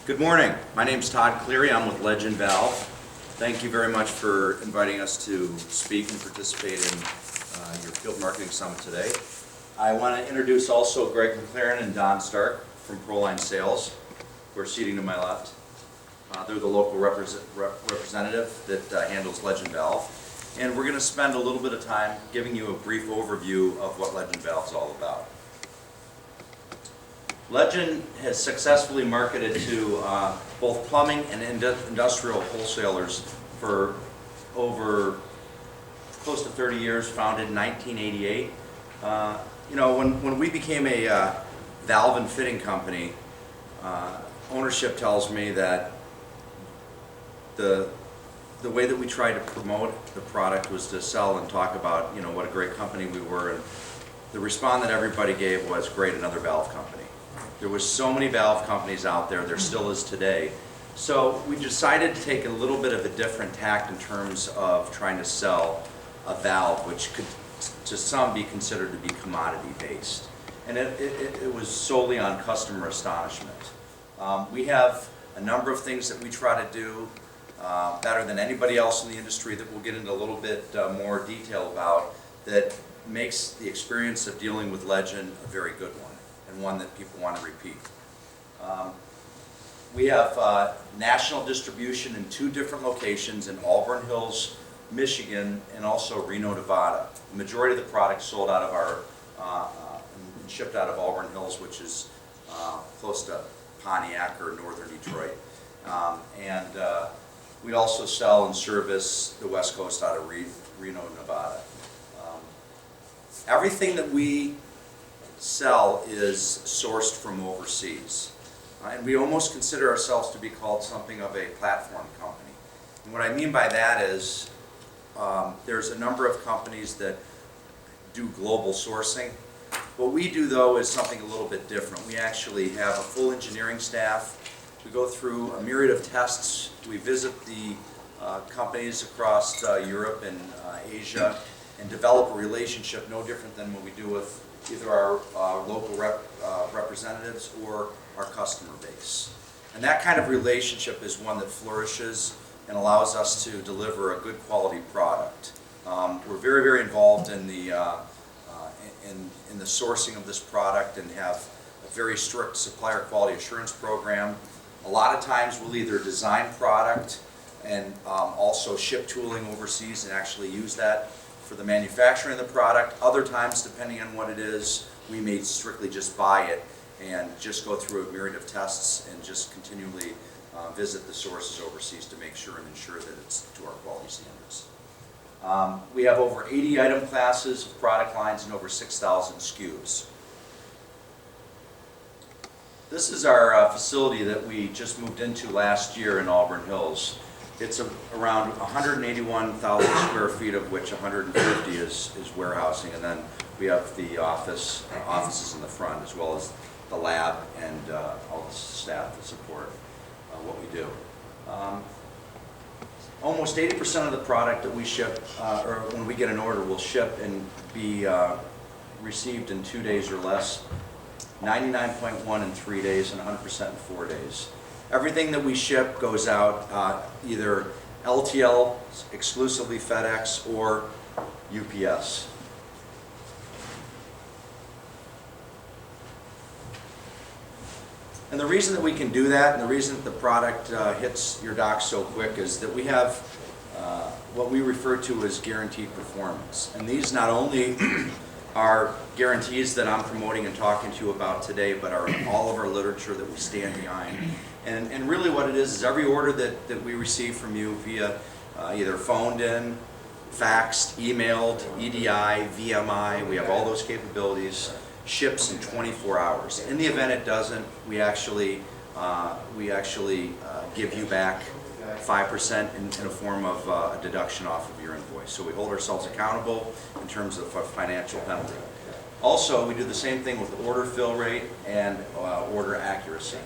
Good morning. My name is Todd Cleary. I'm with Legend Valve. Thank you very much for inviting us to speak and participate in your Field Marketing Summit today. I want to introduce also Greg McLaren and Don Stark from Proline Sales, who are seating to my left. They're the local representative that handles Legend Valve. And we're going to spend a little bit of time giving you a brief overview of what Legend Valve is all about. Legend has successfully marketed to both plumbing and industrial wholesalers for over close to 30 years, founded in 1988. When we became a valve and fitting company, ownership tells me that the way that we tried to promote the product was to sell and talk about what a great company we were, and the response that everybody gave was, great, another valve company. There was so many valve companies out there, there still is today. So we decided to take a little bit of a different tact in terms of trying to sell a valve, which could to some be considered to be commodity based. And it was solely on customer astonishment. We have a number of things that we try to do better than anybody else in the industry that we'll get into a little bit more detail about, that makes the experience of dealing with Legend a very good one, and one that people want to repeat. We have national distribution in 2 different locations in Auburn Hills, Michigan, and also Reno, Nevada. The majority of the product sold out of our, and shipped out of Auburn Hills, which is close to Pontiac or northern Detroit. We also sell and service the West Coast out of Reno, Nevada. Everything that we sell is sourced from overseas. And we almost consider ourselves to be called something of a platform company. And what I mean by that is there's a number of companies that do global sourcing. What we do, though, is something a little bit different. We actually have a full engineering staff. We go through a myriad of tests. We visit the companies across Europe and Asia and develop a relationship no different than what we do with either our local representatives or our customer base. And that kind of relationship is one that flourishes and allows us to deliver a good quality product. We're very, very involved in the sourcing of this product and have a very strict supplier quality assurance program. A lot of times we'll either design product and also ship tooling overseas and actually use that for the manufacturing of the product. Other times, depending on what it is, we may strictly just buy it and just go through a myriad of tests and just continually visit the sources overseas to make sure and ensure that it's to our quality standards. We have over 80 item classes of product lines and over 6,000 SKUs. This is our facility that we just moved into last year in Auburn Hills. It's around 181,000 square feet, of which 150 is warehousing, and then we have the offices in the front, as well as the lab and all the staff that support what we do. Almost 80% of the product that we ship, or when we get an order, will ship and be received in 2 days or less, 99.1 in 3 days, and 100% in 4 days. Everything that we ship goes out either LTL, exclusively FedEx, or UPS. And the reason that we can do that, and the reason that the product hits your dock so quick, is that we have what we refer to as guaranteed performance. And these not only are guarantees that I'm promoting and talking to you about today, but are in all of our literature that we stand behind. And really what it is every order that we receive from you via either phoned in, faxed, emailed, EDI, VMI, we have all those capabilities, ships in 24 hours. In the event it doesn't, we actually give you back 5% in a form of a deduction off of your invoice. So we hold ourselves accountable in terms of a financial penalty. Also, we do the same thing with order fill rate and order accuracy.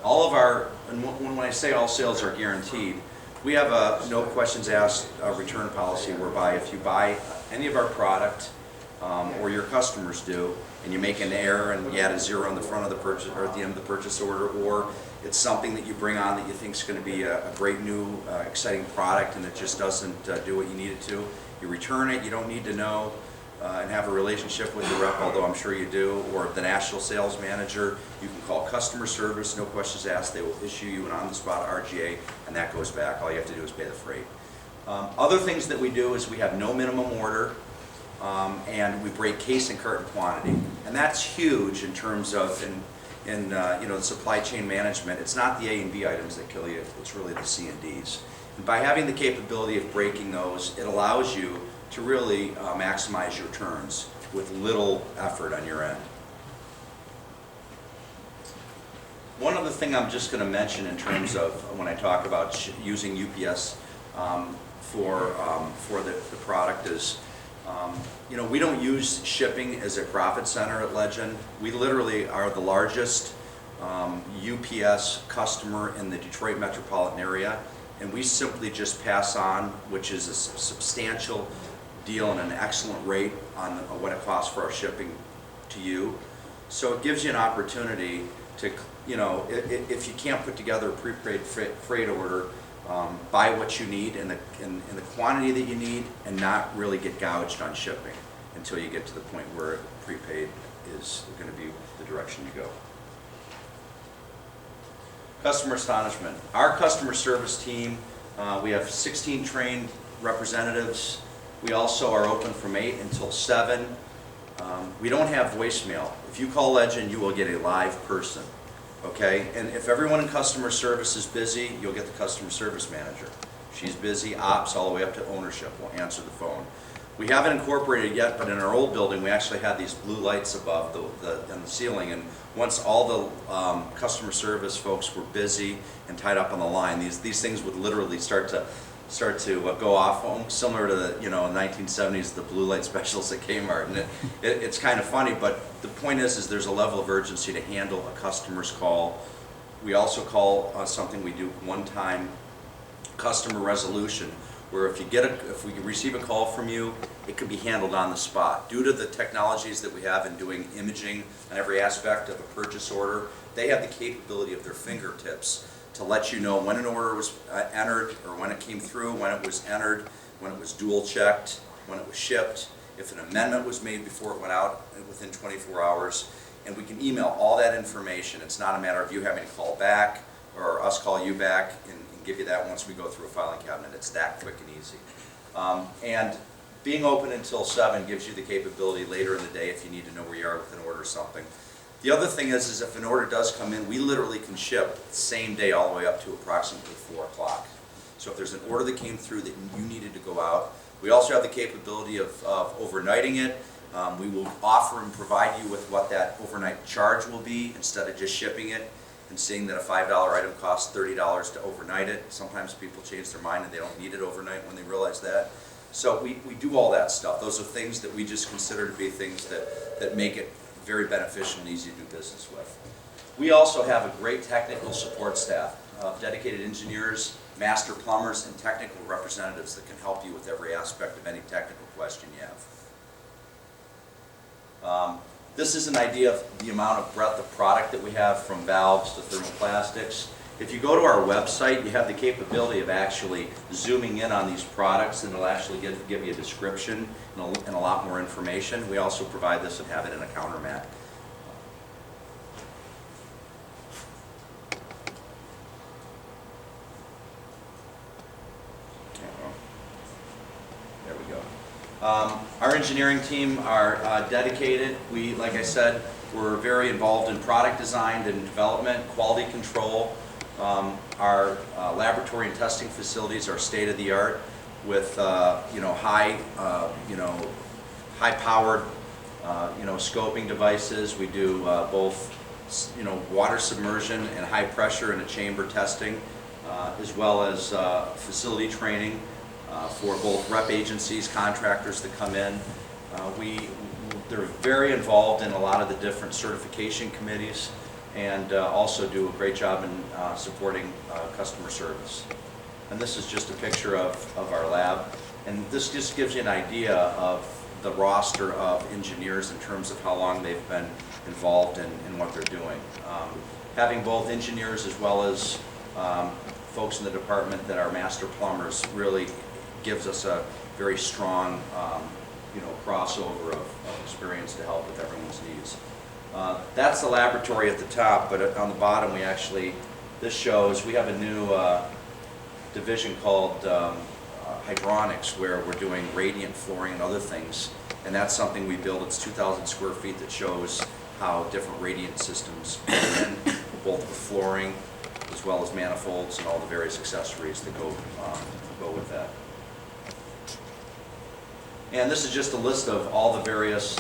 All of our, and when I say all sales are guaranteed, we have a no questions asked return policy, whereby if you buy any of our product or your customers do, and you make an error and you add a 0 in the front of the purchase or at the end of the purchase order, or it's something that you bring on that you think is going to be a great new exciting product and it just doesn't do what you need it to, you return it. You don't need to know and have a relationship with the rep, although I'm sure you do, or the national sales manager. You can call customer service, no questions asked. They will issue you an on-the-spot RGA, and that goes back. All you have to do is pay the freight. Other things that we do is we have no minimum order, and we break case and carton quantity, and that's huge in terms of in the supply chain management. It's not the A and B items that kill you; it's really the C and Ds. And by having the capability of breaking those, it allows you to really maximize your turns with little effort on your end. One other thing I'm just going to mention in terms of when I talk about using UPS for the product is, we don't use shipping as a profit center at Legend. We literally are the largest UPS customer in the Detroit metropolitan area, and we simply just pass on, which is a substantial deal and an excellent rate on what it costs for our shipping to you. So it gives you an opportunity to, if you can't put together a prepaid freight order, buy what you need in the quantity that you need and not really get gouged on shipping until you get to the point where prepaid is going to be the direction you go. Customer astonishment. Our customer service team, we have 16 trained representatives. We also are open from 8 until 7. We don't have voicemail. If you call Legend, you will get a live person, okay? And if everyone in customer service is busy, you'll get the customer service manager. She's busy, ops, all the way up to ownership will answer the phone. We haven't incorporated yet, but in our old building, we actually had these blue lights above in the ceiling, and once all the customer service folks were busy and tied up on the line, these things would literally start to go off, similar to the 1970s, the blue light specials at Kmart, and it's kind of funny. But the point is there's a level of urgency to handle a customer's call. We also call something we do one-time customer resolution, where if we receive a call from you, it can be handled on the spot. Due to the technologies that we have in doing imaging on every aspect of a purchase order, they have the capability of their fingertips to let you know when an order was entered, or when it came through, when it was entered, when it was dual checked, when it was shipped, if an amendment was made before it went out within 24 hours, and we can email all that information. It's not a matter of you having to call back or us call you back and give you that once we go through a filing cabinet. It's that quick and easy. And being open until 7 gives you the capability later in the day if you need to know where you are with an order or something. The other thing is if an order does come in, we literally can ship the same day all the way up to approximately 4 o'clock. So if there's an order that came through that you needed to go out, we also have the capability of overnighting it. We will offer and provide you with what that overnight charge will be instead of just shipping it and seeing that a $5 item costs $30 to overnight it. Sometimes people change their mind and they don't need it overnight when they realize that. So we do all that stuff. Those are things that we just consider to be things that make it very beneficial and easy to do business with. We also have a great technical support staff of dedicated engineers, master plumbers, and technical representatives that can help you with every aspect of any technical question you have. This is an idea of the amount of breadth of product that we have, from valves to thermoplastics. If you go to our website, you have the capability of actually zooming in on these products, and it'll actually give you a description and a lot more information. We also provide this and have it in a counter mat. There we go. Our engineering team are dedicated. Like I said, we're very involved in product design and development, quality control. Our laboratory and testing facilities are state-of-the-art with high-powered scoping devices. We do both water submersion and high pressure in a chamber testing, as well as facility training for both rep agencies, contractors that come in. They're very involved in a lot of the different certification committees, and also do a great job in supporting customer service. And this is just a picture of our lab, and this just gives you an idea of the roster of engineers in terms of how long they've been involved in what they're doing. Having both engineers as well as folks in the department that are master plumbers really gives us a very strong crossover of experience to help with everyone's needs. That's the laboratory at the top, but on the bottom this shows we have a new division called hydronics, where we're doing radiant flooring and other things, and that's something we build. It's 2,000 square feet that shows how different radiant systems go in, both with flooring as well as manifolds and all the various accessories that go with that. And this is just a list of all the various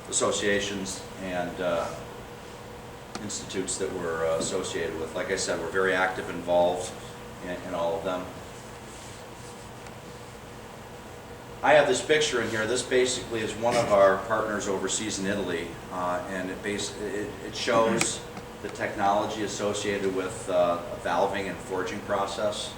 associations and institutes that we're associated with. Like I said, we're very active, involved in all of them. I have this picture in here. This basically is one of our partners overseas in Italy, and it shows the technology associated with a valving and forging process.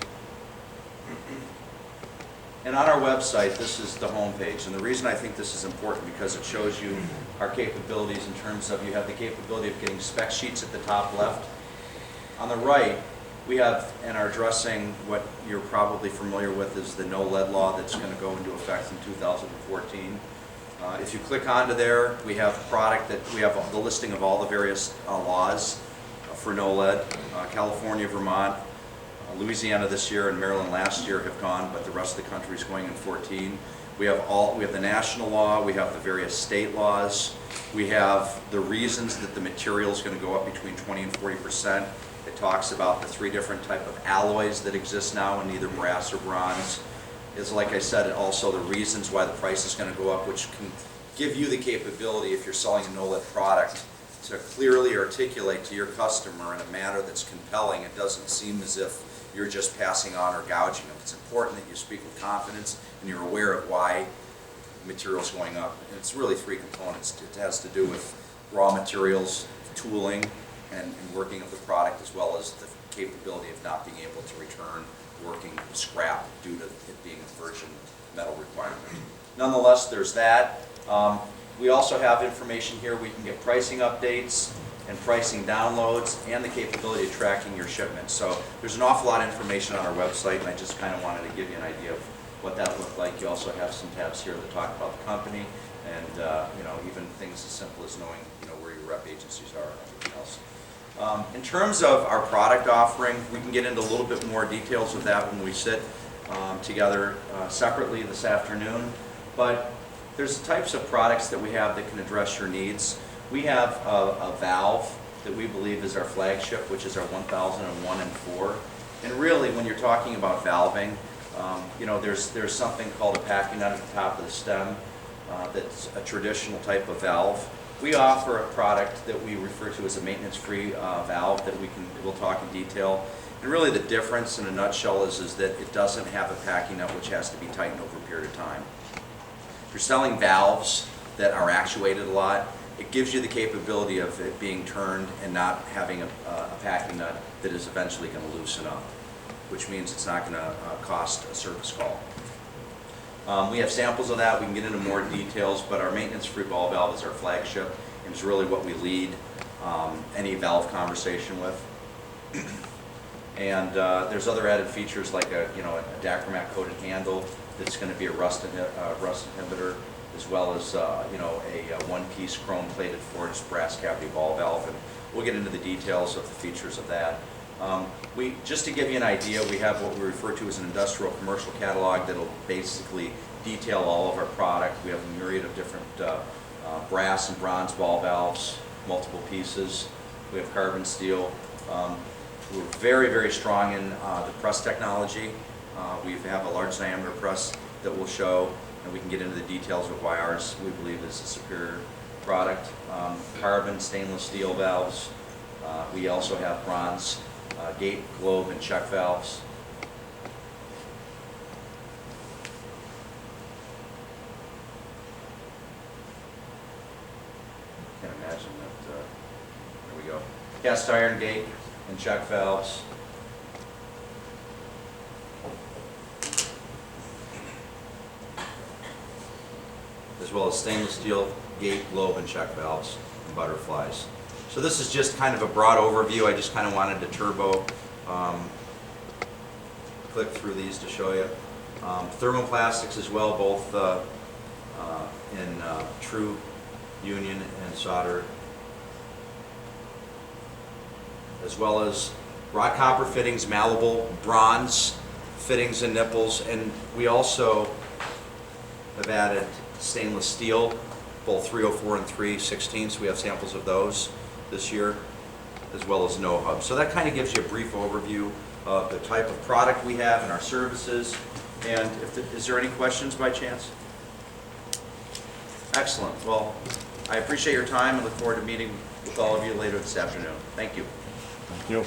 And on our website, this is the home page, and the reason I think this is important because it shows you our capabilities in terms of you have the capability of getting spec sheets at the top left. On the right, we have and are addressing what you're probably familiar with is the no lead law that's going to go into effect in 2014. If you click onto there, we have the listing of all the various laws for no lead. California, Vermont, Louisiana this year and Maryland last year have gone, but the rest of the country is going in 14. We have the national law, we have the various state laws, we have the reasons that the material is going to go up between 20 and 40%. It talks about the 3 different type of alloys that exist now in either brass or bronze. It's like I said, also the reasons why the price is going to go up, which can give you the capability, if you're selling a no-lead product, to clearly articulate to your customer in a manner that's compelling. It doesn't seem as if you're just passing on or gouging them. It's important that you speak with confidence and you're aware of why the material's going up. And it's really 3 components. It has to do with raw materials, tooling, and working of the product, as well as the capability of not being able to return working scrap due to it being a virgin metal requirement. Nonetheless, there's that. We also have information here. We can get pricing updates and pricing downloads and the capability of tracking your shipments. So there's an awful lot of information on our website, and I just kind of wanted to give you an idea of what that looked like. You also have some tabs here that talk about the company and even things as simple as knowing where your rep agencies are and everything else. In terms of our product offering, we can get into a little bit more details of that when we sit together separately this afternoon. But there's types of products that we have that can address your needs. We have a valve that we believe is our flagship, which is our 1001 and 4. And really, when you're talking about valving, there's something called a packing nut at the top of the stem that's a traditional type of valve. We offer a product that we refer to as a maintenance-free valve that we'll talk in detail. And really the difference in a nutshell is that it doesn't have a packing nut which has to be tightened over a period of time. If you're selling valves that are actuated a lot, it gives you the capability of it being turned and not having a packing nut that is eventually going to loosen up, which means it's not going to cost a service call. We have samples of that. We can get into more details, but our maintenance-free ball valve is our flagship and is really what we lead any valve conversation with. And there's other added features like a Dacromat coated handle that's going to be a rust inhibitor, as well as a one-piece chrome-plated forged brass cavity ball valve, and we'll get into the details of the features of that. Just to give you an idea, we have what we refer to as an industrial commercial catalog that'll basically detail all of our product. We have a myriad of different brass and bronze ball valves, multiple pieces. We have carbon steel. We're very, very strong in the press technology. We have a large diameter press that we'll show, and we can get into the details of why ours, we believe, is a superior product. Carbon, stainless steel valves. We also have bronze gate, globe, and check valves. Can't imagine that. There we go. Cast iron gate and check valves. as well as stainless steel gate, globe, and check valves, and butterflies. So this is just kind of a broad overview. I just kind of wanted to turbo click through these to show you. Thermoplastics as well, both in true union and solder, as well as wrought copper fittings, malleable bronze fittings and nipples, and we also have added stainless steel, both 304 and 316, so we have samples of those this year, as well as no hub. So that kind of gives you a brief overview of the type of product we have and our services. And is there any questions by chance? Excellent. Well, I appreciate your time and look forward to meeting with all of you later this afternoon. Thank you. Thank you.